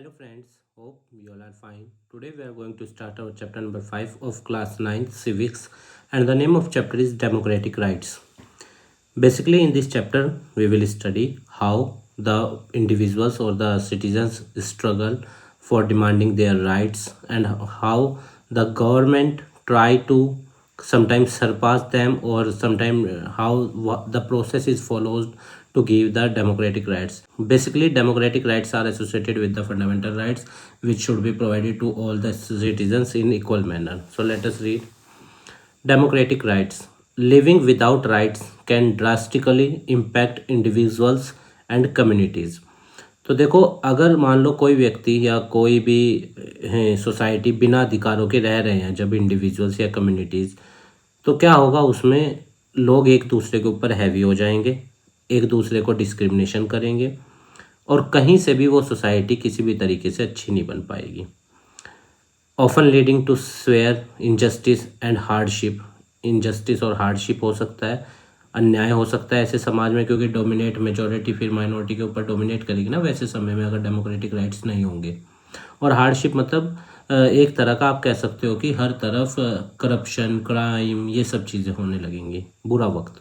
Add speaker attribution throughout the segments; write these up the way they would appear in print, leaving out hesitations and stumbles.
Speaker 1: Hello friends, hope you all are fine. Today we are going to start our chapter number 5 of class 9 civics, and the name of chapter is democratic rights. Basically in this chapter we will study how the individuals or the citizens struggle for demanding their rights and how the government try to sometimes surpass them or sometimes how the process is followed to give the democratic rights. Basically democratic rights are associated with the fundamental rights which should be provided to all the citizens in equal manner. So let us read. Democratic rights. Living without rights can drastically impact individuals and communities. तो देखो, अगर मान लो कोई व्यक्ति या कोई भी society बिना अधिकारों के रह रहे हैं, जब इंडिविजुअल्स या कम्युनिटीज़, तो क्या होगा, उसमें लोग एक दूसरे के ऊपर हैवी हो जाएंगे, एक दूसरे को डिस्क्रिमिनेशन करेंगे और कहीं से भी वो सोसाइटी किसी भी तरीके से अच्छी नहीं बन पाएगी. Often leading to severe injustice and hardship. Injustice और हार्डशिप हो सकता है, अन्याय हो सकता है ऐसे समाज में, क्योंकि डोमिनेट मेजॉरिटी फिर माइनॉरिटी के ऊपर डोमिनेट करेगी ना वैसे समय में, अगर डेमोक्रेटिक राइट्स नहीं होंगे. और हार्डशिप मतलब एक तरह का आप कह सकते हो कि हर तरफ करप्शन, क्राइम, ये सब चीज़ें होने लगेंगी, बुरा वक्त.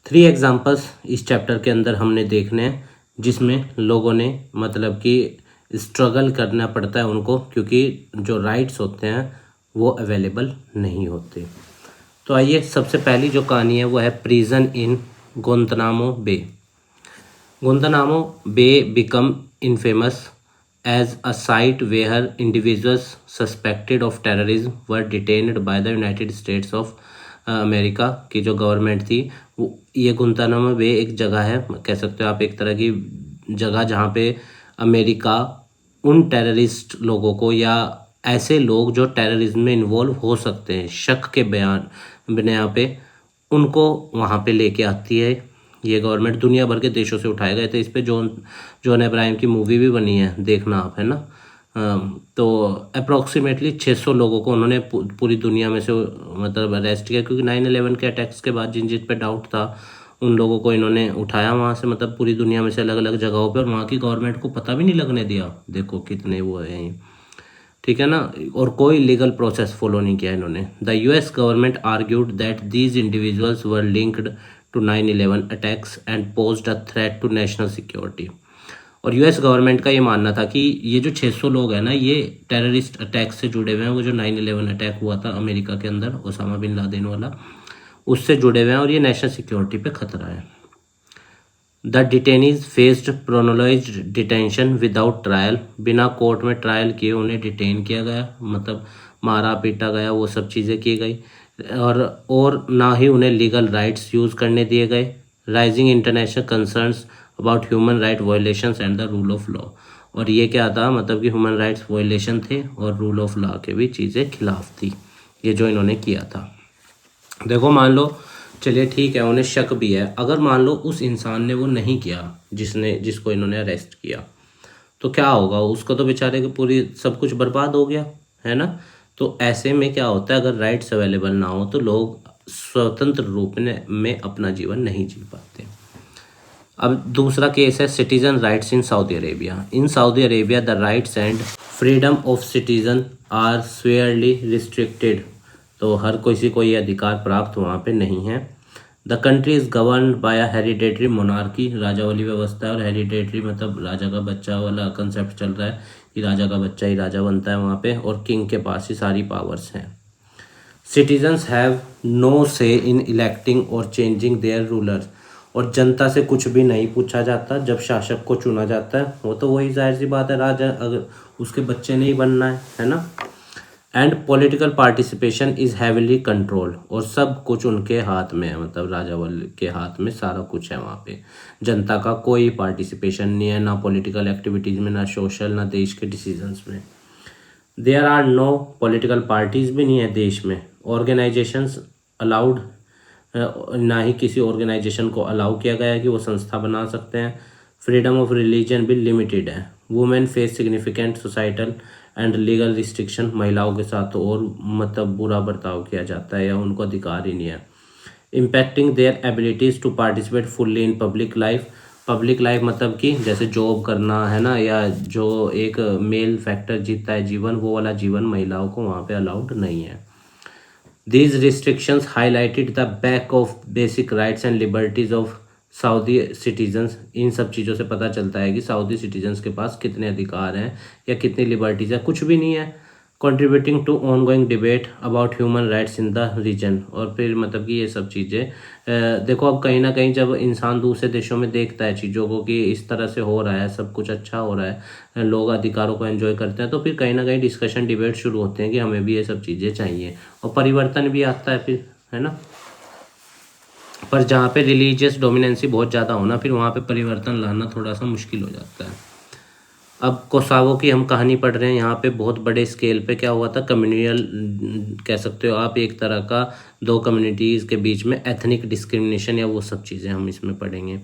Speaker 1: 3 एग्जाम्पल्स इस चैप्टर के अंदर हमने देखने हैं जिसमें लोगों ने मतलब कि स्ट्रगल करना पड़ता है उनको, क्योंकि जो राइट्स होते हैं वो अवेलेबल नहीं होते. तो आइए, सबसे पहली जो कहानी है वो है prison in Guantanamo Bay. Guantanamo Bay become infamous as a site where individuals suspected of terrorism were detained by the United States of America की जो गवर्नमेंट थी. वो ये गुंतानामो बे एक जगह है, कह सकते हो आप, एक तरह की जगह जहाँ पे अमेरिका उन टेररिस्ट लोगों को या ऐसे लोग जो टेररिज्म में इन्वॉल्व हो सकते हैं शक के बिना पे, उनको वहाँ पे लेके आती है. ये गवर्नमेंट दुनिया भर के देशों से उठाए गए थे. इस पे जॉन अब्राहम की मूवी भी बनी है, देखना आप, है ना. तो अप्रॉक्सीमेटली 600 लोगों को उन्होंने पूरी दुनिया में से मतलब अरेस्ट किया, क्योंकि 9/11 के अटैक्स के बाद जिन पे डाउट था उन लोगों को इन्होंने उठाया वहाँ से, मतलब पूरी दुनिया में से अलग अलग जगहों पे, और वहाँ की गवर्नमेंट को पता भी नहीं लगने दिया. देखो कितने वो हैं, ठीक है ना. और कोई लीगल प्रोसेस फॉलो नहीं किया इन्होंने. The US government argued that these individuals were linked to 9/11 attacks and posed a threat to national security. और यूएस गवर्नमेंट का ये मानना था कि ये जो 600 लोग हैं ना, ये टेररिस्ट अटैक से जुड़े हुए हैं. वो जो 9/11 अटैक हुआ था अमेरिका के अंदर, ओसामा बिन लादेन वाला, उससे जुड़े हुए हैं और ये नेशनल सिक्योरिटी पे खतरा है. The detainees faced prolonged detention without trial. बिना कोर्ट में ट्रायल किए उन्हें डिटेन किया गया, मतलब मारा पीटा गया, वो सब चीज़ें की गई. और ना ही उन्हें लीगल राइट्स यूज़ करने दिए गए. Rising international concerns about human right violations and the rule of law. और ये क्या था, मतलब कि ह्यूमन राइट्स वायलेशन थे और रूल ऑफ लॉ के भी चीज़ें खिलाफ थी, ये जो इन्होंने किया था. देखो, मान लो, चलिए ठीक है, उन्हें शक भी है. अगर मान लो उस इंसान ने वो नहीं किया जिसको इन्होंने अरेस्ट किया, तो क्या होगा, उसको तो बेचारे की पूरी सब कुछ बर्बाद हो गया, है ना. तो ऐसे में क्या होता है, अगर राइट्स अवेलेबल ना हो तो लोग स्वतंत्र रूप में अपना जीवन नहीं जी पाते. अब दूसरा केस है citizen rights in Saudi Arabia. In Saudi Arabia the rights and freedom of citizen are severely restricted. तो हर किसी को ये अधिकार प्राप्त वहाँ पे नहीं है. The country is govern by a hereditary monarchy. राजा वाली व्यवस्था है, और हेरिडेटरी मतलब राजा का बच्चा वाला कंसेप्ट चल रहा है कि राजा का बच्चा ही राजा बनता है वहाँ पे, और किंग के पास ही सारी पावर्स हैं. सिटीजन्स हैव नो से इन इलेक्टिंग और चेंजिंग देयर रूलर्स. और जनता से कुछ भी नहीं पूछा जाता जब शासक को चुना जाता है. वो तो वही जाहिर सी बात है, राजा, अगर उसके बच्चे नहीं बनना है ना. And political participation is heavily controlled. और सब कुछ उनके हाथ में है, मतलब राजा वाले के हाथ में सारा कुछ है वहाँ पे. जनता का कोई पार्टिसिपेशन नहीं है, ना पॉलिटिकल एक्टिविटीज़ में, ना सोशल, ना देश के डिसीजंस में. There are no political parties भी नहीं है देश में. ऑर्गेनाइजेशंस अलाउड, ना ही किसी ऑर्गेनाइजेशन को अलाउ किया गया है कि वो संस्था बना सकते हैं. फ्रीडम ऑफ रिलीजन भी लिमिटेड है. Women face significant societal and legal restriction. महिलाओं के साथ तो और मतलब बुरा बर्ताव किया जाता है या उनको अधिकार ही नहीं है. Impacting their abilities to participate fully in public life. Public life मतलब कि जैसे जॉब करना है ना, या जो एक मेल फैक्टर जीतता है जीवन, वो वाला जीवन महिलाओं को वहाँ पे अलाउड नहीं है। These restrictions highlighted the back of basic rights and liberties of Saudi citizens. इन सब चीज़ों से पता चलता है कि सऊदी सिटीजन्स के पास कितने अधिकार हैं या कितनी लिबर्टीज है, कुछ भी नहीं है। Contributing to ongoing debate about human rights in the region. और फिर मतलब कि ये सब चीज़ें देखो, अब कहीं ना कहीं जब इंसान दूसरे देशों में देखता है चीज़ों को कि इस तरह से हो रहा है, सब कुछ अच्छा हो रहा है, लोग अधिकारों को एंजॉय करते हैं, तो फिर कहीं ना कहीं डिस्कशन डिबेट शुरू होते हैं कि हमें भी ये सब चीज़ें चाहिए, और परिवर्तन भी आता है फिर, है ना। पर जहाँ पे रिलीजियस डोमिनेंसी बहुत ज़्यादा होना, फिर वहाँ पे परिवर्तन लाना थोड़ा सा मुश्किल हो जाता है। अब कोसावो की हम कहानी पढ़ रहे हैं, यहाँ पे बहुत बड़े स्केल पे क्या हुआ था, कम्युनियल कह सकते हो आप, एक तरह का दो कम्युनिटीज़ के बीच में एथनिक डिस्क्रिमिनेशन या वो सब चीज़ें हम इसमें पढ़ेंगे।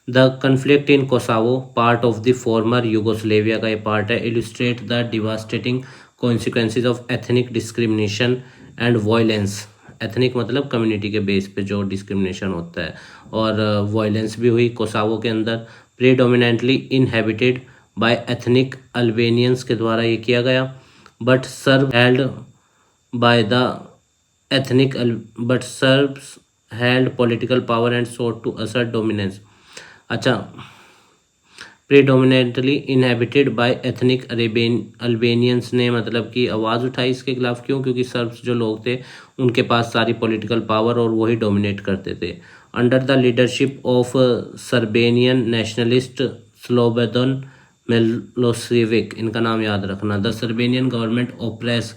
Speaker 1: The conflict in Kosovo, part of the former Yugoslavia का ये पार्ट है, illustrate the devastating consequences of ethnic discrimination and violence. Ethnic मतलब कम्युनिटी के बेस पे जो डिस्क्रिमिनेशन होता है, और वायलेंस भी हुई कोसावो के अंदर। Predominantly inhabited by ethnic Albanians के द्वारा ये किया गया, but Serb held by the ethnic but Serbs held political power and sought to assert dominance. अच्छा, predominantly inhabited by ethnic Albanians ने मतलब कि आवाज़ उठाई इसके खिलाफ। क्यों? क्योंकि सर्ब्स जो लोग थे उनके पास सारी पॉलिटिकल पावर और वही डोमिनेट करते थे। Under the leadership of Serbian nationalist Slobodan Milosevic, इनका नाम याद रखना, द सर्बेनियन गवर्नमेंट ओप्रेस,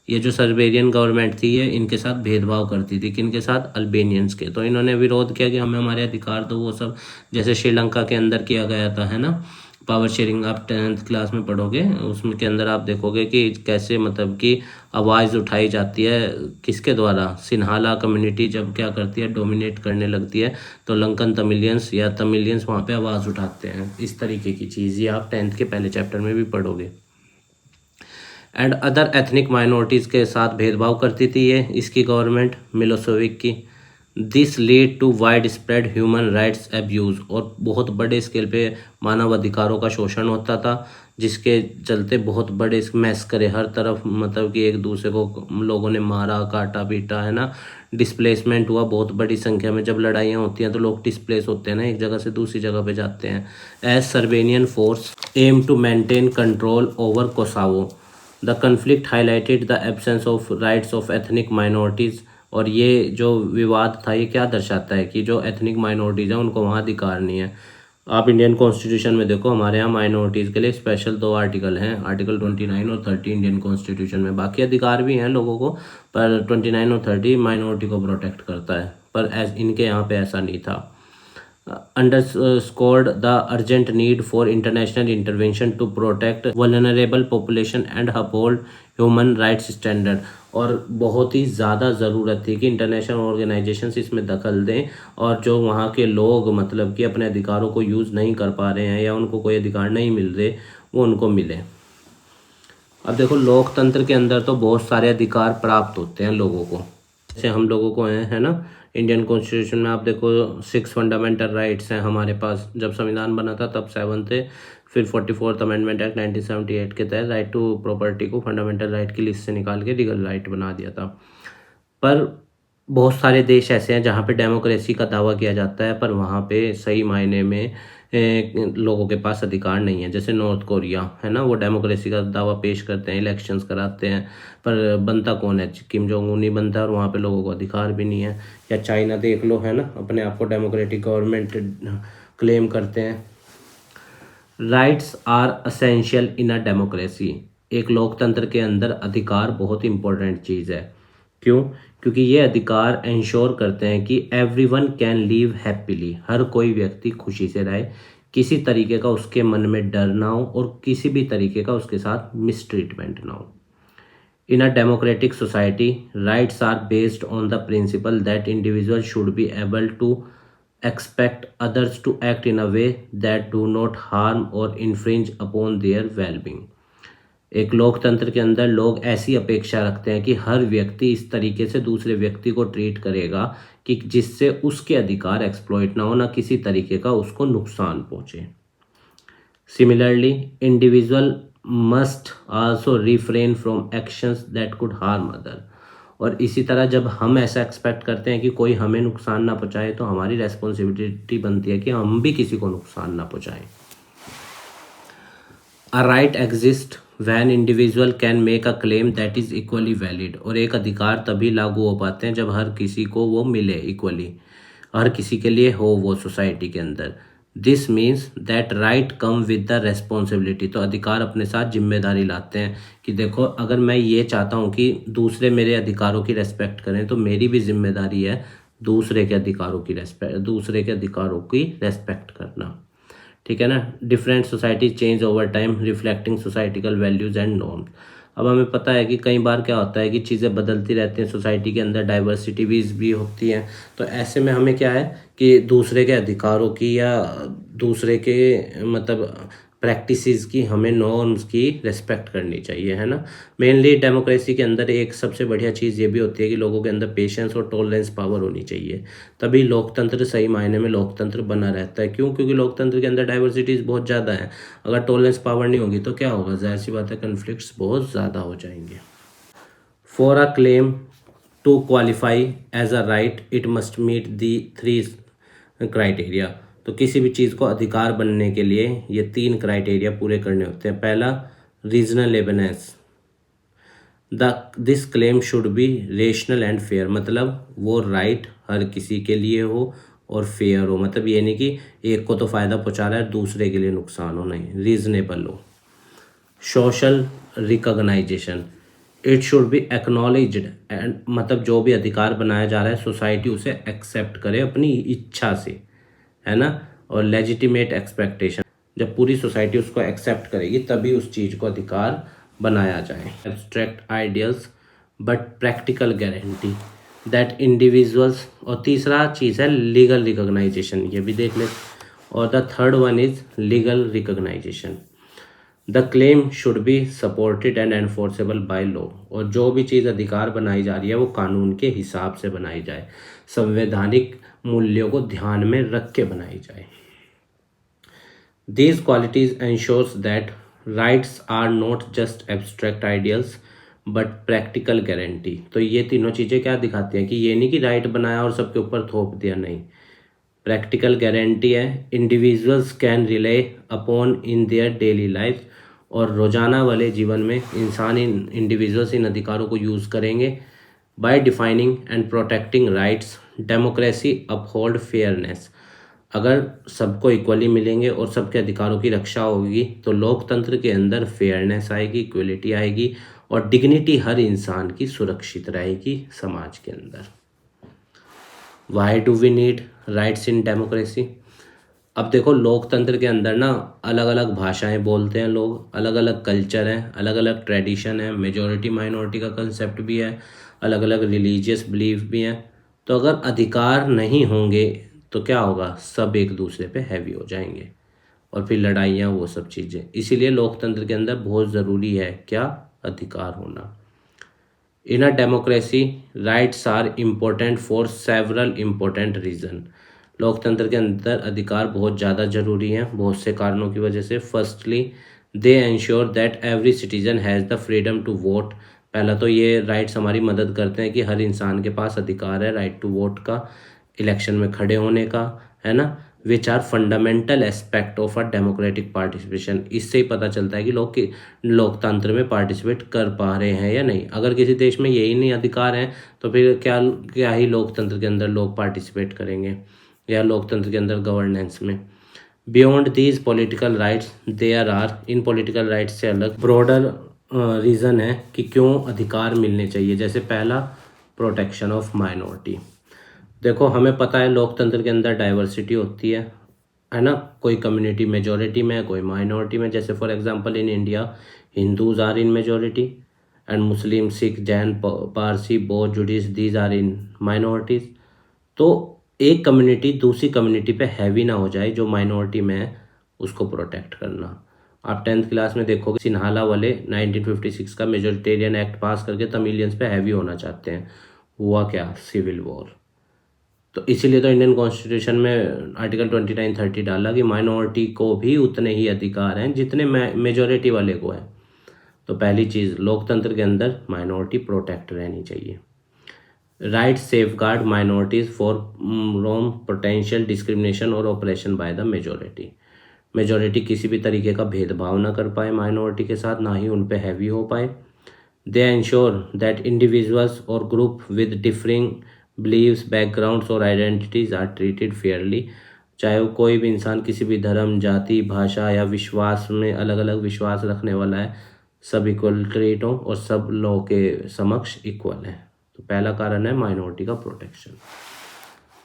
Speaker 1: ये जो सर्बेनियन गवर्नमेंट थी ये इनके साथ भेदभाव करती थी। किनके साथ? अल्बेनियंस के। तो इन्होंने विरोध किया कि हमें हमारे अधिकार दो, वो सब जैसे श्रीलंका के अंदर किया गया था, है ना। पावर शेयरिंग आप 10th क्लास में पढ़ोगे, उसमें के अंदर आप देखोगे कि कैसे मतलब कि आवाज़ उठाई जाती है, किसके द्वारा? सिन्हाला कम्युनिटी जब क्या करती है, डोमिनेट करने लगती है, तो लंकन तमिलियंस या तमिलियंस वहाँ पे आवाज़ उठाते हैं। इस तरीके की चीज़ ये आप 10th के पहले चैप्टर में भी पढ़ोगे। एंड अदर एथनिक माइनॉरिटीज़ के साथ भेदभाव करती थी ये इसकी गवर्नमेंट मिलोसेविक की। This lead to widespread human rights abuse, और बहुत बड़े स्केल पे मानव अधिकारों का शोषण होता था, जिसके चलते बहुत बड़े मैस्करे हर तरफ, मतलब कि एक दूसरे को लोगों ने मारा, काटा, पीटा, है ना। डिस्प्लेसमेंट हुआ बहुत बड़ी संख्या में। जब लड़ाइयाँ होती हैं तो लोग डिस्प्लेस होते हैं ना, एक जगह से दूसरी जगह पे जाते हैं। As Serbian force aim to maintain control over Kosovo, the conflict highlighted the absence of rights of ethnic minorities. और ये जो विवाद था ये क्या दर्शाता है कि जो एथनिक माइनॉरिटीज़ हैं उनको वहाँ अधिकार नहीं है। आप इंडियन कॉन्स्टिट्यूशन में देखो, हमारे यहाँ माइनॉरिटीज़ के लिए स्पेशल 2 आर्टिकल हैं, आर्टिकल 29 और 30 इंडियन कॉन्स्टिट्यूशन में। बाकी अधिकार भी हैं लोगों को, पर 29 और 30 माइनॉरिटी को प्रोटेक्ट करता है, पर इनके यहाँ पे ऐसा नहीं था। underscored the urgent need for international intervention to protect vulnerable population and uphold human rights standard। और बहुत ही ज़्यादा ज़रूरत थी कि इंटरनेशनल ऑर्गेनाइजेशंस इसमें दखल दें, और जो वहाँ के लोग मतलब कि अपने अधिकारों को यूज़ नहीं कर पा रहे हैं या उनको कोई अधिकार नहीं मिल रहे, वो उनको मिले। अब देखो, लोकतंत्र के अंदर तो बहुत सारे अधिकार प्राप्त होते हैं लोगों को, जैसे हम लोगों को है ना। इंडियन कॉन्स्टिट्यूशन में आप देखो 6 फंडामेंटल राइट्स हैं हमारे पास। जब संविधान बना था तब 7 थे, फिर 44th अमेंडमेंट एक्ट 1978 के तहत राइट टू प्रॉपर्टी को फंडामेंटल राइट की लिस्ट से निकाल के लीगल राइट बना दिया था। पर बहुत सारे देश ऐसे हैं जहाँ पे डेमोक्रेसी का दावा किया जाता है, पर वहाँ पे सही मायने में लोगों के पास अधिकार नहीं है। जैसे नॉर्थ कोरिया है ना, वो डेमोक्रेसी का दावा पेश करते हैं, इलेक्शंस कराते हैं, पर बनता कौन है? किम जोंग उन ही बनता है, और वहाँ पे लोगों को अधिकार भी नहीं है। या चाइना देख लो, है ना, अपने आप को डेमोक्रेटिक गवर्नमेंट क्लेम करते हैं। Rights are essential in a democracy, एक लोकतंत्र के अंदर अधिकार बहुत इंपॉर्टेंट चीज़ है। क्यों? क्योंकि ये अधिकार इंश्योर करते हैं कि एवरीवन कैन लिव हैप्पीली, हर कोई व्यक्ति खुशी से रहे, किसी तरीके का उसके मन में डर ना हो और किसी भी तरीके का उसके साथ मिसट्रीटमेंट ना हो। In a democratic society, rights are based on the principle that individuals should be able to expect others to act in a way that do not harm or infringe upon their well-being। एक लोकतंत्र के अंदर लोग ऐसी अपेक्षा रखते हैं कि हर व्यक्ति इस तरीके से दूसरे व्यक्ति को ट्रीट करेगा कि जिससे उसके अधिकार एक्सप्लॉइट ना हो, ना किसी तरीके का उसको नुकसान पहुंचे। Similarly individual must also refrain from actions that could harm other. और इसी तरह जब हम ऐसा एक्सपेक्ट करते हैं कि कोई हमें नुकसान ना पहुंचाए, तो हमारी रेस्पॉन्सिबिलिटी बनती है कि हम भी किसी को नुकसान ना पहुंचाएं। A right exist when individual can make a claim that is equally valid. और एक अधिकार तभी लागू हो पाते हैं जब हर किसी को वो मिले इक्वली, हर किसी के लिए हो वो सोसाइटी के अंदर। This means that right come with the responsibility. तो अधिकार अपने साथ जिम्मेदारी लाते हैं कि देखो, अगर मैं ये चाहता हूँ कि दूसरे मेरे अधिकारों की रेस्पेक्ट करें, तो मेरी भी जिम्मेदारी है दूसरे के अधिकारों की रेस्पेक्ट करना। ठीक है ना। Different society change over time reflecting societal values and norms. अब हमें पता है कि कई बार क्या होता है कि चीज़ें बदलती रहती हैं, सोसाइटी के अंदर डाइवर्सिटी भी होती है। तो ऐसे में हमें क्या है कि दूसरे के अधिकारों की या दूसरे के मतलब प्रैक्टिसेस की, हमें नॉर्म्स की रिस्पेक्ट करनी चाहिए, है ना। मेनली डेमोक्रेसी के अंदर एक सबसे बढ़िया चीज़ ये भी होती है कि लोगों के अंदर पेशेंस और टॉलरेंस पावर होनी चाहिए, तभी लोकतंत्र सही मायने में लोकतंत्र बना रहता है। क्यों? क्योंकि लोकतंत्र के अंदर डाइवर्सिटीज़ बहुत ज़्यादा है। अगर टॉलरेंस पावर नहीं होगी तो क्या होगा? जाहिर सी बात है, कन्फ्लिक्ट्स बहुत ज़्यादा हो जाएंगे। For a claim to qualify as a right it must meet the 3 criteria. तो किसी भी चीज़ को अधिकार बनने के लिए ये 3 क्राइटेरिया पूरे करने होते हैं। पहला, reasonableness. This claim should B rational and fair. मतलब वो राइट हर किसी के लिए हो और फेयर हो। मतलब ये नहीं कि एक को तो फ़ायदा पहुंचा रहा है, दूसरे के लिए नुकसान हो, नहीं, रीजनेबल हो। Social recognition, it should be acknowledged and मतलब जो भी अधिकार बनाया जा रहा है सोसाइटी उसे एक्सेप्ट करे अपनी इच्छा से, है ना। और लेजिटिमेट एक्सपेक्टेशन, जब पूरी सोसाइटी उसको एक्सेप्ट करेगी तभी उस चीज़ को अधिकार बनाया जाए। Abstract ideals but practical guarantee that individuals. और तीसरा चीज़ है लीगल रिकॉग्नाइजेशन, ये भी देख ले। और the third one is legal recognition. The claim should be supported and enforceable by law. और जो भी चीज़ अधिकार बनाई जा रही है वो कानून के हिसाब से बनाई जाए, संवैधानिक मूल्यों को ध्यान में रख के बनाई जाए। These qualities ensures that rights are not just abstract ideals but practical guarantee। तो ये तीनों चीज़ें क्या दिखाती हैं कि ये नहीं कि राइट बनाया और सबके ऊपर थोप दिया, नहीं। प्रैक्टिकल गारंटी है, individuals can relay upon in their daily life. और रोजाना वाले जीवन में इंसान इन इंडिविजुअल्स इन अधिकारों को यूज़ करेंगे। Bye defining and protecting rights democracy uphold fairness. अगर सबको इक्वली मिलेंगे और सबके अधिकारों की रक्षा होगी तो लोकतंत्र के अंदर फेयरनेस आएगी, इक्वलिटी आएगी और डिग्निटी हर इंसान की सुरक्षित रहेगी समाज के अंदर। Why do we need rights in democracy? अब देखो, लोकतंत्र के अंदर ना अलग अलग भाषाएं बोलते हैं लोग, अलग अलग कल्चर है, अलग अलग ट्रेडिशन है, मेजोरिटी माइनॉरिटी का कंसेप्ट भी है, अलग अलग रिलीजियस बिलीफ भी हैं। तो अगर अधिकार नहीं होंगे तो क्या होगा? सब एक दूसरे पे हैवी हो जाएंगे और फिर लड़ाइयाँ, वो सब चीज़ें। इसीलिए लोकतंत्र के अंदर बहुत ज़रूरी है क्या? अधिकार होना। In a democracy rights are important for several important reason. लोकतंत्र के अंदर अधिकार बहुत ज़्यादा ज़रूरी हैं बहुत से कारणों की वजह से। Firstly they ensure that every citizen has the freedom to vote. पहला तो ये राइट्स हमारी मदद करते हैं कि हर इंसान के पास अधिकार है राइट टू वोट का, इलेक्शन में खड़े होने का, है ना। Which are fundamental aspect of a democratic participation. इससे ही पता चलता है कि लोग लोकतंत्र में पार्टिसिपेट कर पा रहे हैं या नहीं। अगर किसी देश में यही नहीं अधिकार हैं तो फिर क्या क्या ही लोकतंत्र के अंदर लोग पार्टिसिपेट करेंगे या लोकतंत्र के अंदर गवर्नेंस में। Beyond these political rights there are, इन पॉलिटिकल राइट्स से अलग ब्रॉडर रीज़न है कि क्यों अधिकार मिलने चाहिए। जैसे पहला, प्रोटेक्शन ऑफ माइनॉरिटी। देखो, हमें पता है लोकतंत्र के अंदर डाइवर्सिटी होती है ना। कोई कम्युनिटी मेजोरिटी में है, कोई माइनॉरिटी में। जैसे for example in India Hindus are in majority and Muslim, Sikh, Jain, Parsi, Bauddh, जुडिस, दीज आर इन माइनॉरिटीज। तो एक कम्युनिटी दूसरी कम्युनिटी पे हैवी ना हो जाए जो माइनॉरिटी में है, उसको प्रोटेक्ट करना। आप 10th क्लास में देखोगे सिन्हाला वाले 1956 का मेजोरिटेरियन एक्ट पास करके तमिलियंस पे हैवी होना चाहते हैं। हुआ क्या? Civil war. तो इसीलिए तो इंडियन कॉन्स्टिट्यूशन में आर्टिकल 29-30 डाला कि माइनॉरिटी को भी उतने ही अधिकार हैं जितने मेजोरिटी वाले को हैं। तो पहली चीज़, लोकतंत्र के अंदर माइनॉरिटी प्रोटेक्ट रहनी चाहिए। Right safeguard minorities from potential discrimination और operation by the majority. Majority किसी भी तरीके का भेदभाव ना कर पाए माइनॉरिटी के साथ, ना ही उन पे हैवी हो पाए। दे इंश्योर दैट इंडिविजुअल्स और group with differing beliefs, backgrounds और आइडेंटिटीज आर ट्रीटेड फेयरली। चाहे वो कोई भी इंसान किसी भी धर्म, जाति, भाषा या विश्वास में अलग अलग विश्वास रखने वाला है, सब इक्वल ट्रीट हो और सब लॉ के समक्ष इक्वल है। तो पहला कारण है माइनॉरिटी का प्रोटेक्शन।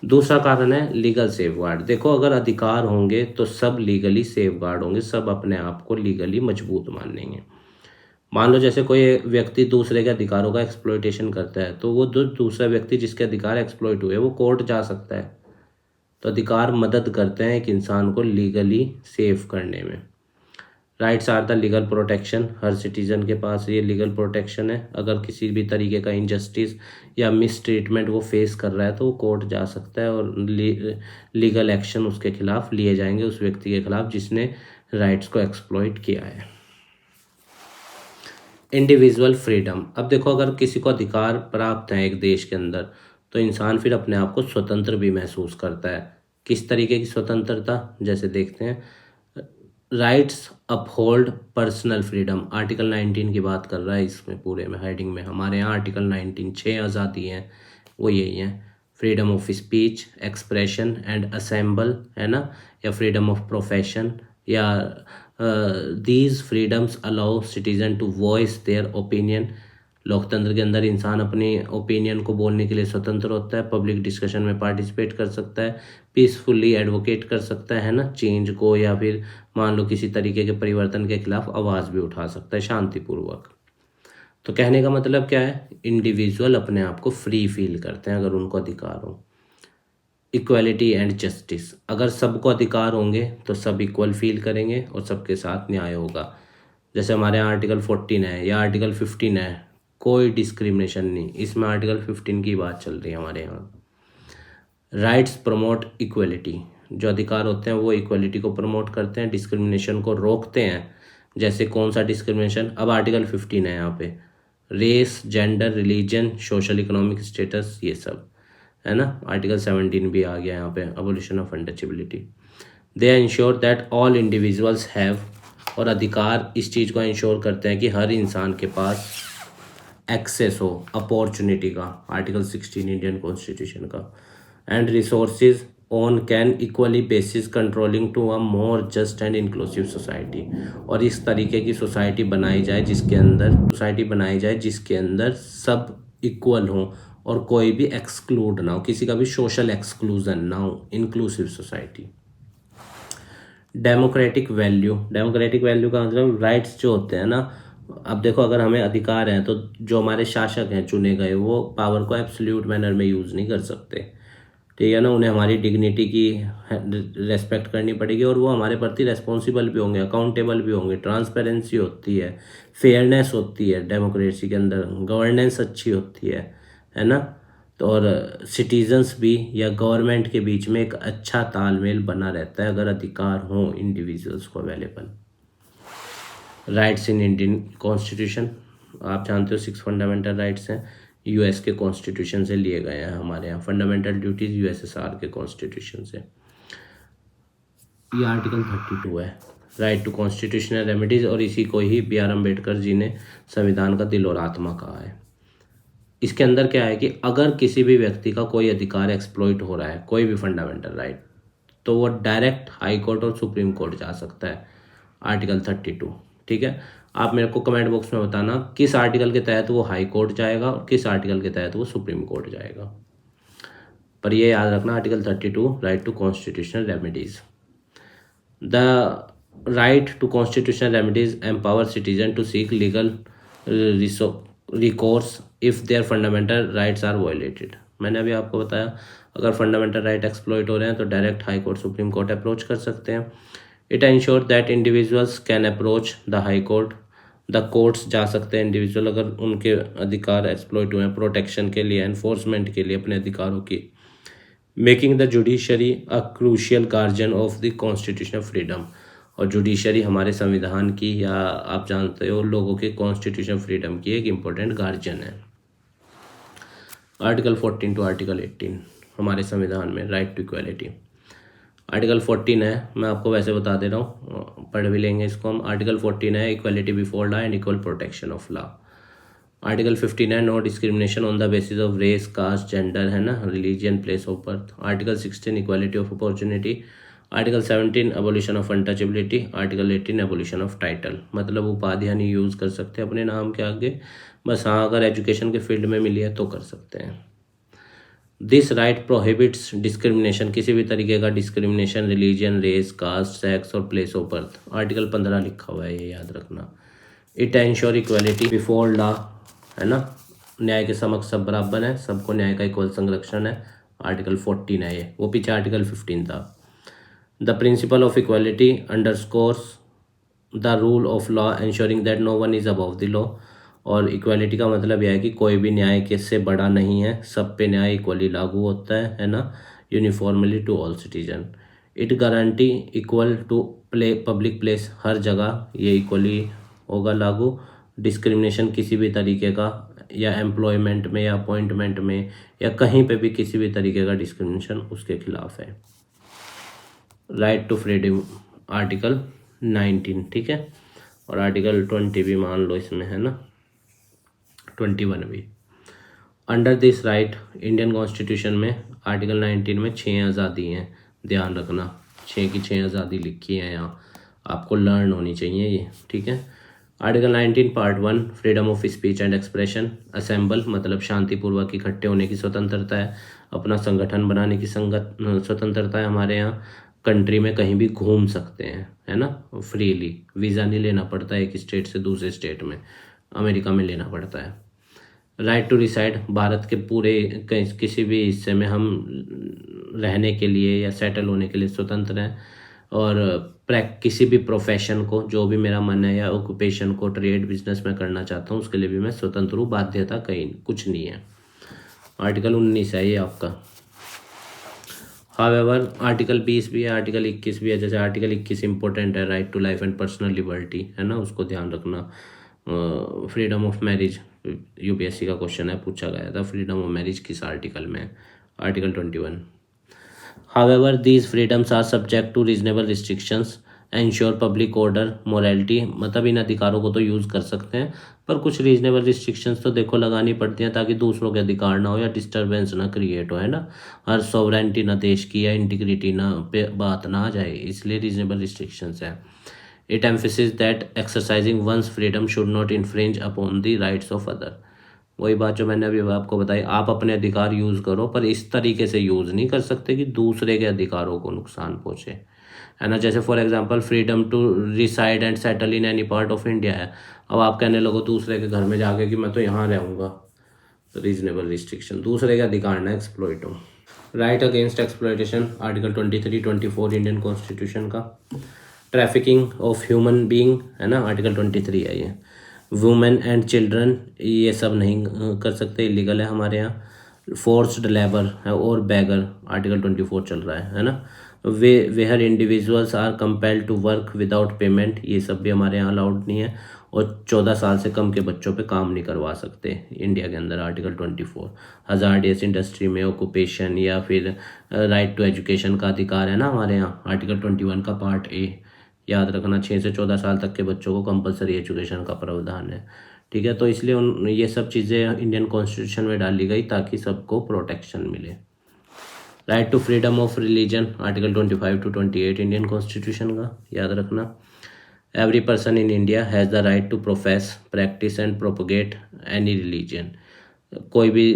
Speaker 1: दूसरा कारण है लीगल सेफ गार्ड। देखो, अगर अधिकार होंगे तो सब लीगली सेफ गार्ड होंगे, सब अपने आप को लीगली मजबूत मानेंगे। मान लो जैसे कोई व्यक्ति दूसरे के अधिकारों का एक्सप्लॉयटेशन करता है, तो वो दूसरा व्यक्ति जिसके अधिकार एक्सप्लॉयट हुए वो कोर्ट जा सकता है। तो अधिकार मदद करते हैं एक इंसान को लीगली सेफ करने में। Rights are the legal protection. हर सिटीजन के पास ये लीगल प्रोटेक्शन है। अगर किसी भी तरीके का इनजस्टिस या मिस ट्रीटमेंट वो फेस कर रहा है तो वो कोर्ट जा सकता है और लीगल एक्शन उसके खिलाफ लिए जाएंगे, उस व्यक्ति के खिलाफ जिसने राइट्स को एक्सप्लॉइट किया है। Individual freedom. अब देखो, अगर किसी को अधिकार प्राप्त है एक देश के अंदर तो इंसान फिर अपने आप को स्वतंत्र भी महसूस करता है। किस तरीके की स्वतंत्रता? जैसे देखते हैं, rights uphold personal freedom. Article 19 की बात कर रहा है इसमें पूरे में हेडिंग में। हमारे यहाँ आर्टिकल 19 6 आज़ादी हैं वो यही हैं। Freedom of speech, expression and assemble, है ना, या फ्रीडम ऑफ प्रोफेशन, या these freedoms allow citizen to voice their opinion. लोकतंत्र के अंदर इंसान अपनी ओपिनियन को बोलने के लिए स्वतंत्र होता है, पब्लिक डिस्कशन में पार्टिसिपेट कर सकता है, पीसफुली एडवोकेट कर सकता है ना चेंज को, या फिर मान लो किसी तरीके के परिवर्तन के खिलाफ आवाज़ भी उठा सकता है शांतिपूर्वक। तो कहने का मतलब क्या है? इंडिविजुअल अपने आप को फ्री फील करते हैं अगर उनको अधिकार हो। Equality and justice. अगर सबको अधिकार होंगे तो सब इक्वल फील करेंगे और सबके साथ न्याय होगा। जैसे हमारे यहाँ आर्टिकल 14 है या आर्टिकल 15 है, कोई डिस्क्रिमिनेशन नहीं। इसमें आर्टिकल 15 की बात चल रही है हमारे यहाँ। Rights promote equality. जो अधिकार होते हैं वो इक्वलिटी को प्रमोट करते हैं, डिस्क्रिमिनेशन को रोकते हैं। जैसे कौन सा डिस्क्रिमिनेशन? अब आर्टिकल 15 है यहाँ पे, race, gender, religion, social economic status, ये सब है ना। आर्टिकल 17 भी आ गया यहाँ पे, abolition of untouchability. They ensure that all individuals have, और अधिकार इस चीज़ को इंश्योर करते हैं कि हर इंसान के पास एक्सेस हो अपॉर्चुनिटी का, आर्टिकल 16 इंडियन कॉन्स्टिट्यूशन का, and resources on can equally basis controlling to a more just and inclusive society. और इस तरीके की सोसाइटी बनाई जाए जिसके अंदर सब इक्वल हों और कोई भी एक्सक्लूड ना हो, किसी का भी सोशल एक्सक्लूजन ना हो, इंक्लूसिव सोसाइटी। डेमोक्रेटिक वैल्यू का मतलब राइट्स जो होते हैं ना। अब देखो, अगर हमें अधिकार हैं तो जो हमारे शासक हैं चुने गए, वो पावर को एब्सोल्यूट मैनर में यूज़ नहीं कर सकते, ठीक है ना। उन्हें हमारी डिग्निटी की रेस्पेक्ट करनी पड़ेगी और वो हमारे प्रति रेस्पॉन्सिबल भी होंगे, अकाउंटेबल भी होंगे। ट्रांसपेरेंसी होती है, फेयरनेस होती है डेमोक्रेसी के अंदर, गवर्नेंस अच्छी होती है ना। तो और सिटीजन्स भी या गवर्नमेंट के बीच में एक अच्छा तालमेल बना रहता है अगर अधिकार हों इंडिविजुअल्स को available. Rights in Indian constitution, आप जानते हो 6 फंडामेंटल राइट्स हैं, यूएस के कॉन्स्टिट्यूशन से लिए गए हैं हमारे यहाँ। फंडामेंटल ड्यूटीज यूएसएसआर के कॉन्स्टिट्यूशन से। ये आर्टिकल 32 है, राइट टू कॉन्स्टिट्यूशनल रेमेडीज, और इसी को ही बी.आर. अम्बेडकर जी ने संविधान का दिल और आत्मा कहा है। इसके अंदर क्या है कि अगर किसी भी व्यक्ति का कोई अधिकार एक्सप्लॉइट हो रहा है, कोई भी फंडामेंटल राइट, तो वो डायरेक्ट हाई कोर्ट और सुप्रीम कोर्ट जा सकता है, आर्टिकल 32, ठीक है। आप मेरे को कमेंट बॉक्स में बताना किस आर्टिकल के तहत वो हाई कोर्ट जाएगा और किस आर्टिकल के तहत वो सुप्रीम कोर्ट जाएगा। पर ये याद रखना, article 32 right to constitutional remedies. The right to constitutional remedies empower citizen to seek legal recourse if their fundamental rights are violated. मैंने अभी आपको बताया, अगर फंडामेंटल राइट एक्सप्लॉइट हो रहे हैं तो direct high court, supreme court approach कर सकते हैं। It ensure that individuals can approach the high court, the courts जा सकते हैं इंडिविजुअल अगर उनके अधिकार एक्सप्लॉइट हुए हैं प्रोटेक्शन के लिए, एनफोर्समेंट के लिए अपने अधिकारों की। Making the judiciary a crucial guardian of the constitutional freedom, और जुडिशरी हमारे संविधान की या आप जानते हो लोगों के कॉन्स्टिट्यूशनल फ्रीडम की एक इम्पोर्टेंट गार्जियन है। आर्टिकल 14 टू आर्टिकल 18 हमारे संविधान में राइट टू इक्वालिटी। आर्टिकल 14 है, मैं आपको वैसे बता दे रहा हूँ, पढ़ भी लेंगे इसको हम। आर्टिकल 14 है equality before law and equal protection of law. Article 15 है no discrimination on the basis of race, caste, gender, है ना, religion, place of birth. Article 16 equality of opportunity. Article 17 abolition of untouchability. Article 18 abolition of title, मतलब उपाधियाँ नहीं use कर सकते अपने नाम के आगे, बस हाँ अगर एजुकेशन के फील्ड में मिली है तो कर सकते हैं। दिस राइट प्रोहिबिट्स डिस्क्रिमिनेशन, किसी भी तरीके का discrimination religion, race, caste, sex और प्लेस ऑफ बर्थ। आर्टिकल 15 लिखा हुआ है, ये याद रखना। It ensure equality before law, है ना, न्याय के समक्ष सब बराबर है, सबको न्याय का इक्वल संरक्षण है। आर्टिकल 14 है ये, वो पीछे आर्टिकल 15 था। The principle of equality underscores the rule of law ensuring that no one is above the law, और इक्वालिटी का मतलब यह है कि कोई भी न्याय किससे बड़ा नहीं है, सब पे न्याय इक्वली लागू होता है ना, uniformly to all citizen. It guarantee equal to play public place, हर जगह ये इक्वली होगा लागू। डिस्क्रिमिनेशन किसी भी तरीके का, या एम्प्लॉयमेंट में या अपॉइंटमेंट में या कहीं पे भी किसी भी तरीके का डिस्क्रिमिनेशन उसके खिलाफ है। राइट टू फ्रीडम आर्टिकल 19, ठीक है, और आर्टिकल 20 भी मान लो इसमें, है ना, 21 भी। Under this right Indian constitution में आर्टिकल 19 में 6 आज़ादी हैं, ध्यान रखना 6 की 6 आज़ादी लिखी है यहाँ, आपको लर्न होनी चाहिए ये, ठीक है। Article 19 part 1 freedom of speech and expression. Assemble मतलब शांतिपूर्वक इकट्ठे होने की स्वतंत्रता है, अपना संगठन बनाने की स्वतंत्रता है हमारे यहाँ। कंट्री में कहीं भी घूम सकते हैं, है ना, फ्रीली, वीज़ा नहीं लेना पड़ता एक स्टेट से दूसरे स्टेट में, अमेरिका में लेना पड़ता है। राइट टू रिसाइड, भारत के पूरे किसी भी हिस्से में हम रहने के लिए या सेटल होने के लिए स्वतंत्र हैं, और किसी भी प्रोफेशन को, जो भी मेरा मन है या ऑक्यूपेशन को, ट्रेड बिजनेस में करना चाहता हूँ उसके लिए भी मैं स्वतंत्र हूँ, बाध्यता कहीं कुछ नहीं है। आर्टिकल 19 है ये आपका। हावेवर आर्टिकल 20 भी है, आर्टिकल 21 भी है। जैसे आर्टिकल 21 इंपॉर्टेंट है, right to life and personal liberty, है ना, उसको ध्यान रखना। फ्रीडम ऑफ मैरिज, यूपीएससी का क्वेश्चन है, पूछा गया था फ्रीडम ऑफ मैरिज किस आर्टिकल में, article 21। However, these freedoms are subject to reasonable restrictions, ensure public order, morality, मतलब इन अधिकारों को तो यूज़ कर सकते हैं पर कुछ रीजनेबल रिस्ट्रिक्शंस तो देखो लगानी पड़ती हैं ताकि दूसरों के अधिकार ना हो या डिस्टर्बेंस ना क्रिएट हो, है ना, हर सॉवरेंटी ना देश की या इंटीग्रिटी ना पे बात ना आ जाए, इसलिए रीजनेबल रिस्ट्रिक्शंस हैं। It emphasis that exercising one's freedom should not infringe upon the rights of other. वही बात जो मैंने अभी आपको बताई, आप अपने अधिकार यूज़ करो पर इस तरीके से यूज़ नहीं कर सकते कि दूसरे के अधिकारों को नुकसान पहुँचे, है ना। जैसे for example freedom to reside and settle in any part of India है, अब आप कहने लगो दूसरे के घर में जाके कि मैं तो यहाँ रहूँगा, तो रीजनेबल रिस्ट्रिक्शन, दूसरे के अधिकार ना एक्सप्लॉइट हो। Right against exploitation, article 23, 24 Indian constitution का। ट्रैफिकिंग ऑफ ह्यूमन बींग, है ना, आर्टिकल 23 है ये। वुमेन एंड चिल्ड्रन ये सब नहीं कर सकते, इलीगल है हमारे यहाँ। फोर्स्ड लेबर है और बैगर, आर्टिकल 24 चल रहा है ना। Where individuals are compelled to work without payment, ये सब भी हमारे यहाँ अलाउड नहीं है। और 14 साल से कम के बच्चों पे काम नहीं करवा सकते इंडिया के अंदर, आर्टिकल 24। हजार्डियस इंडस्ट्री में ऑक्यूपेशन या फिर राइट टू एजुकेशन का अधिकार है ना हमारे यहाँ, आर्टिकल 21 का पार्ट ए, याद रखना 6 से 14 साल तक के बच्चों को कंपलसरी एजुकेशन का प्रावधान है, ठीक है। तो इसलिए ये सब चीज़ें इंडियन कॉन्स्टिट्यूशन में डाली गई ताकि सबको प्रोटेक्शन मिले। Right to freedom of religion, article 25 to 28 Indian constitution का, याद रखना। Every person in India has the right to profess, practice and propagate any religion, कोई भी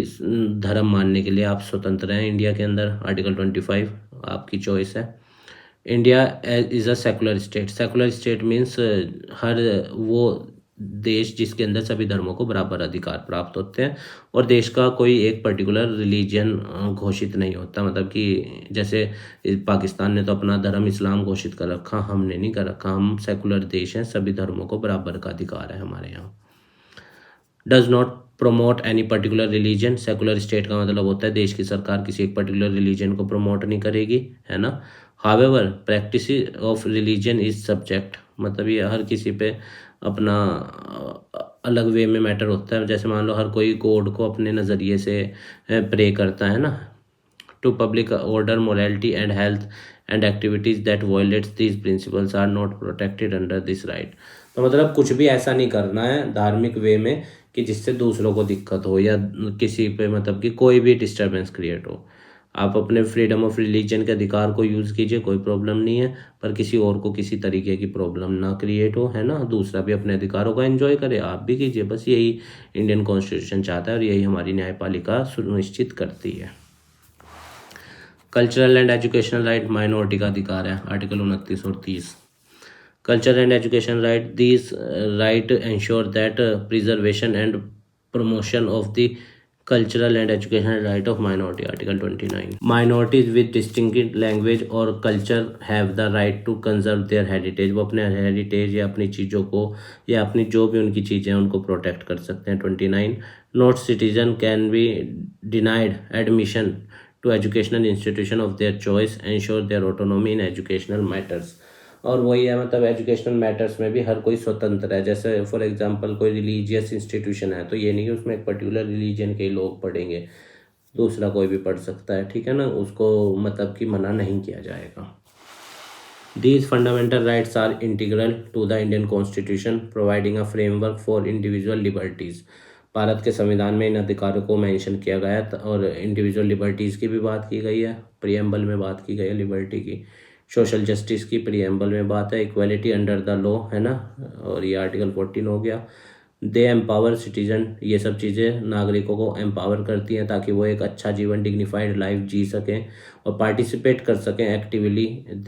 Speaker 1: धर्म मानने के लिए आप स्वतंत्र हैं इंडिया के अंदर, आर्टिकल 25 आपकी चॉइस है। India is a secular state, secular state means हर वो देश जिसके अंदर सभी धर्मों को बराबर अधिकार प्राप्त होते हैं और देश का कोई एक पर्टिकुलर रिलीजन घोषित नहीं होता। मतलब कि जैसे पाकिस्तान ने तो अपना धर्म इस्लाम घोषित कर रखा, हमने नहीं कर रखा। हम सेकुलर देश हैं, सभी धर्मों को बराबर का अधिकार है हमारे यहाँ। Does not promote any particular religion, secular state का मतलब होता है देश की सरकार किसी एक पर्टिकुलर रिलीजन को प्रमोट नहीं करेगी, है ना। However practice of religion is subject, मतलब ये हर किसी पे अपना अलग वे में मैटर होता है। जैसे मान लो हर कोई गॉड को अपने नज़रिए से प्रे करता है ना। To public order, morality and health and activities that violates these principles are not protected under this right. तो मतलब कुछ भी ऐसा नहीं करना है धार्मिक वे में कि जिससे दूसरों को दिक्कत हो या किसी पे मतलब कि कोई भी डिस्टरबेंस क्रिएट हो। आप अपने फ्रीडम ऑफ रिलीजन के अधिकार को यूज़ कीजिए, कोई प्रॉब्लम नहीं है, पर किसी और को किसी तरीके की प्रॉब्लम ना क्रिएट हो, है ना। दूसरा भी अपने अधिकारों का एंजॉय करे, आप भी कीजिए। बस यही इंडियन कॉन्स्टिट्यूशन चाहता है और यही हमारी न्यायपालिका सुनिश्चित करती है। Cultural and educational right minority का अधिकार है, आर्टिकल 29 और 30। Culture and education right, this right ensure that preservation and promotion of the cultural and educational right of minority, article 29. minorities with distinct language और culture have the right to conserve their heritage, वो अपने heritage या अपनी चीज़ों को या अपनी जो भी उनकी चीज़ें हैं उनको प्रोटेक्ट कर सकते हैं। 29. Not citizen can be denied admission to educational institution of their choice, ensure their autonomy in educational matters. और वही है, मतलब एजुकेशनल मैटर्स में भी हर कोई स्वतंत्र है। जैसे फॉर एग्जांपल कोई रिलीजियस इंस्टीट्यूशन है तो ये नहीं कि उसमें एक पर्टिकुलर रिलीजन के लोग पढ़ेंगे, दूसरा कोई भी पढ़ सकता है, ठीक है ना। उसको मतलब कि मना नहीं किया जाएगा। These fundamental rights are integral to the Indian Constitution, providing a framework for individual liberties. Bharat के संविधान में इन अधिकारों को मेंशन किया गया है और इंडिविजुअल लिबर्टीज़ की भी बात की गई है, प्रीएम्बल में बात की गई है लिबर्टी की। सोशल जस्टिस की प्रीएम्बल में बात है, इक्वालिटी अंडर द लॉ, है ना, और ये आर्टिकल 14 हो गया। दे एम्पावर सिटीजन, ये सब चीज़ें नागरिकों को एम्पावर करती हैं ताकि वो एक अच्छा जीवन, डिग्निफाइड लाइफ जी सकें और पार्टिसिपेट कर सकें एक्टिवली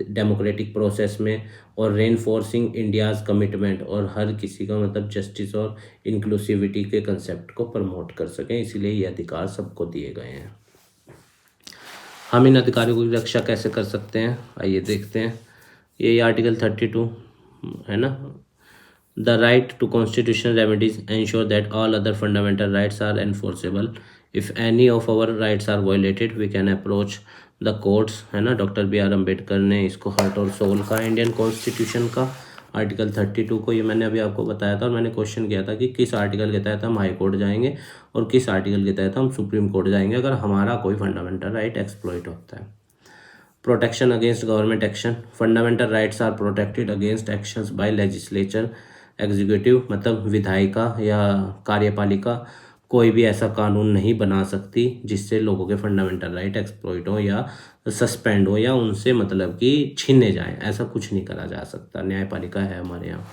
Speaker 1: डेमोक्रेटिक प्रोसेस में, और रेनफोर्सिंग इंडियाज़ कमिटमेंट, और हर किसी का मतलब जस्टिस और इंक्लूसिविटी के कंसेप्ट को प्रमोट कर सकें। इसीलिए ये अधिकार सबको दिए गए हैं। हम इन अधिकारों की रक्षा कैसे कर सकते हैं, आइए देखते हैं। ये आर्टिकल 32 है ना। The right to constitutional remedies ensure that all other fundamental rights are enforceable. If any of our rights are violated we can approach the courts, है ना। डॉक्टर बी आर अम्बेडकर ने इसको हार्ट और सोल का Indian constitution का article 32 को, ये मैंने अभी आपको बताया था और मैंने क्वेश्चन किया था कि किस आर्टिकल के तहत हम हाई कोर्ट जाएंगे और किस आर्टिकल के तहत हम सुप्रीम कोर्ट जाएंगे अगर हमारा कोई फंडामेंटल राइट एक्सप्लॉइट होता है। Protection against government action, fundamental rights are protected against actions by legislature, executive मतलब विधायिका या कार्यपालिका कोई भी ऐसा कानून नहीं बना सकती जिससे लोगों के फंडामेंटल राइट एक्सप्लॉइट हो या सस्पेंड हो या उनसे मतलब कि छीने जाएं, ऐसा कुछ नहीं करा जा सकता। न्यायपालिका है हमारे यहाँ।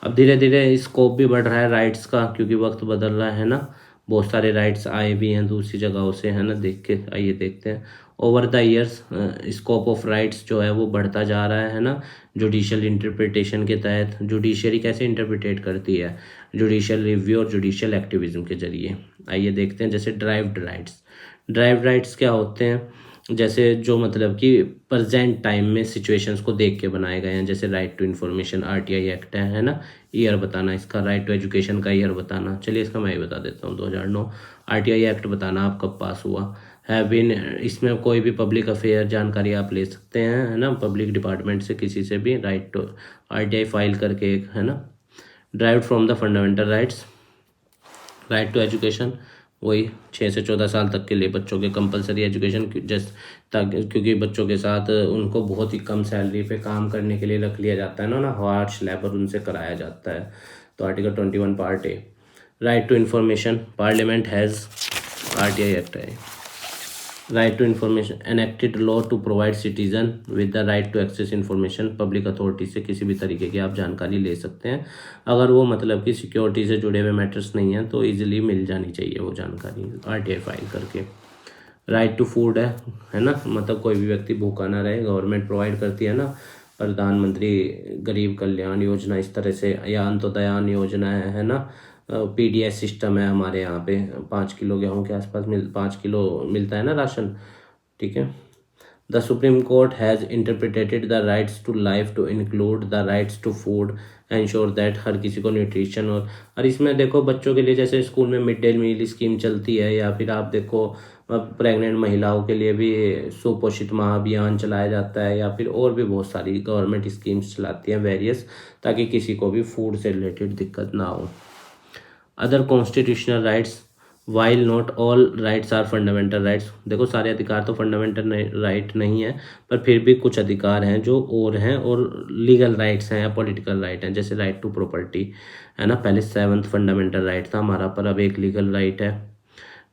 Speaker 1: अब धीरे धीरे स्कोप भी बढ़ रहा है राइट्स का, क्योंकि वक्त बदल रहा है ना। बहुत सारे राइट्स आए भी हैं दूसरी जगहों से, है ना। देख के आइए देखते हैं। Over the years scope of rights जो है वो बढ़ता जा रहा है ना। जुडिशियल इंटरप्रिटेशन के तहत, जुडिशरी कैसे इंटरप्रिटेट करती है, जुडिशियल रिव्यू और जुडिशियल एक्टिविज्म के जरिए। आइए देखते हैं। जैसे ड्राइव्ड राइट्स, ड्राइव्ड राइट्स क्या होते हैं, जैसे जो मतलब कि प्रेजेंट टाइम में सिचुएशंस को देख के बनाए गए हैं। जैसे right to information, RTI act है ना, ईयर बताना इसका। राइट टू एजुकेशन का ईयर बताना, चलिए इसका मैं ही बता देता हूँ, 2009। आरटीआई एक्ट बताना आप कब पास हुआ है। बिन इसमें कोई भी पब्लिक अफेयर जानकारी आप ले सकते हैं, है ना, पब्लिक डिपार्टमेंट से किसी से भी, राइट टू आरटीआई फाइल करके एक, है ना। Derived from the fundamental rights, right to education वही 6 से 14 साल तक के लिए बच्चों के कंपलसरी एजुकेशन, जस्ट क्योंकि बच्चों के साथ उनको बहुत ही कम सैलरी पे काम करने के लिए रख लिया जाता है ना, हार्श लेबर उनसे कराया जाता है। तो article 21 part A. Right to information, parliament has, RTI act है। Right to information, enacted law to provide citizen with the right to access information, public authority से किसी भी तरीके की आप जानकारी ले सकते हैं। अगर वो मतलब कि सिक्योरिटी से जुड़े हुए मैटर्स नहीं हैं तो इजीली मिल जानी चाहिए वो जानकारी आरटीआई फाइल करके। राइट टू फूड है ना, मतलब कोई भी व्यक्ति भूखा ना रहे, गवर्नमेंट प्रोवाइड करती है ना प्रधानमंत्री गरीब कल्याण योजना इस तरह से, या अंत्योदय योजना है ना, पीडीएस सिस्टम है हमारे यहाँ पे, 5 किलो गेहूँ के आसपास 5 किलो मिलता है ना राशन, ठीक है। The Supreme Court has interpreted the rights to life to include the rights to food, ensure that हर किसी को न्यूट्रिशन। और इसमें देखो बच्चों के लिए जैसे स्कूल में मिड डे मील स्कीम चलती है, या फिर आप देखो प्रेग्नेंट महिलाओं के लिए भी सुपोषित माह अभियान चलाया जाता है, या फिर और भी बहुत सारी गवर्नमेंट स्कीम्स चलाती हैं वेरियस, ताकि किसी को भी फूड से रिलेटेड दिक्कत ना हो। Other constitutional rights, while not all rights are fundamental rights, देखो सारे अधिकार तो फंडामेंटल राइट नहीं है, पर फिर भी कुछ अधिकार हैं जो और हैं, और लीगल राइट्स हैं या पॉलिटिकल राइट हैं, जैसे राइट टू प्रॉपर्टी है ना, पहले 7th फंडामेंटल राइट था हमारा, पर अब एक लीगल राइट है।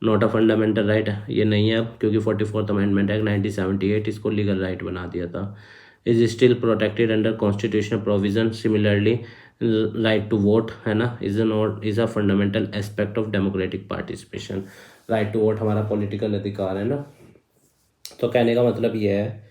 Speaker 1: नॉट अ फंडामेंटल राइट ये नहीं है अब, क्योंकि 44th अमेंडमेंट एक्ट 1978 इसको लीगल राइट बना दिया था। Is still protected under constitutional provision, similarly right to vote है ना, is a fundamental aspect of democratic participation. Right to vote हमारा पॉलिटिकल अधिकार है ना। तो कहने का मतलब यह है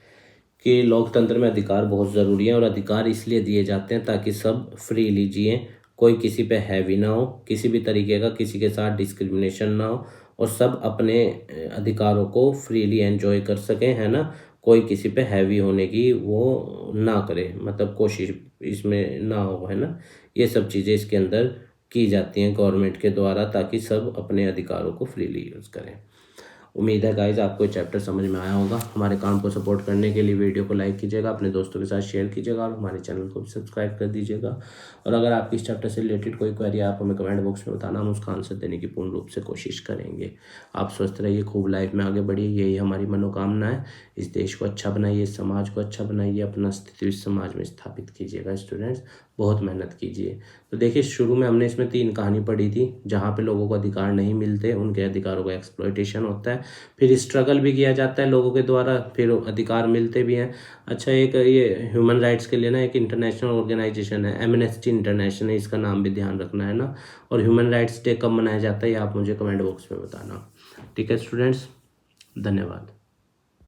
Speaker 1: कि लोकतंत्र में अधिकार बहुत ज़रूरी है, और अधिकार इसलिए दिए जाते हैं ताकि सब फ्रीली जिए, कोई किसी पे हैवी ना हो, किसी भी तरीके का किसी के साथ डिस्क्रिमिनेशन ना हो, और सब अपने अधिकारों को फ्रीली एंजॉय कर सकें, है ना। कोई किसी पे हैवी होने की वो ना करे, मतलब कोशिश इसमें ना हो, है ना। ये सब चीज़ें इसके अंदर की जाती हैं गवर्नमेंट के द्वारा, ताकि सब अपने अधिकारों को फ्रीली यूज़ करें। उम्मीद है गाइज आपको ये चैप्टर समझ में आया होगा। हमारे काम को सपोर्ट करने के लिए वीडियो को लाइक कीजिएगा, अपने दोस्तों के साथ शेयर कीजिएगा, और हमारे चैनल को भी सब्सक्राइब कर दीजिएगा। और अगर आपकी इस चैप्टर से रिलेटेड कोई क्वेरी आप हमें कमेंट बॉक्स में बताना, हम उसका आंसर देने की पूर्ण रूप से कोशिश करेंगे। आप स्वस्थ रहिए, खूब लाइफ में आगे बढ़िए, यही हमारी मनोकामना है। इस देश को अच्छा बनाइए, समाज को अच्छा बनाइए, अपना अस्तित्व इस समाज में स्थापित कीजिएगा। स्टूडेंट्स बहुत मेहनत कीजिए। तो देखिए शुरू में हमने इसमें 3 कहानी पढ़ी थी, जहाँ पे लोगों को अधिकार नहीं मिलते, उनके अधिकारों का एक्सप्लॉयटेशन होता है, फिर स्ट्रगल भी किया जाता है लोगों के द्वारा, फिर अधिकार मिलते भी हैं। अच्छा, एक ये ह्यूमन राइट्स के लिए ना एक इंटरनेशनल ऑर्गेनाइजेशन है, एमनेस्टी इंटरनेशनल, इसका नाम भी ध्यान रखना है ना। और ह्यूमन राइट्स डे कब मनाया जाता है ये आप मुझे कमेंट बॉक्स में बताना। ठीक है स्टूडेंट्स, धन्यवाद।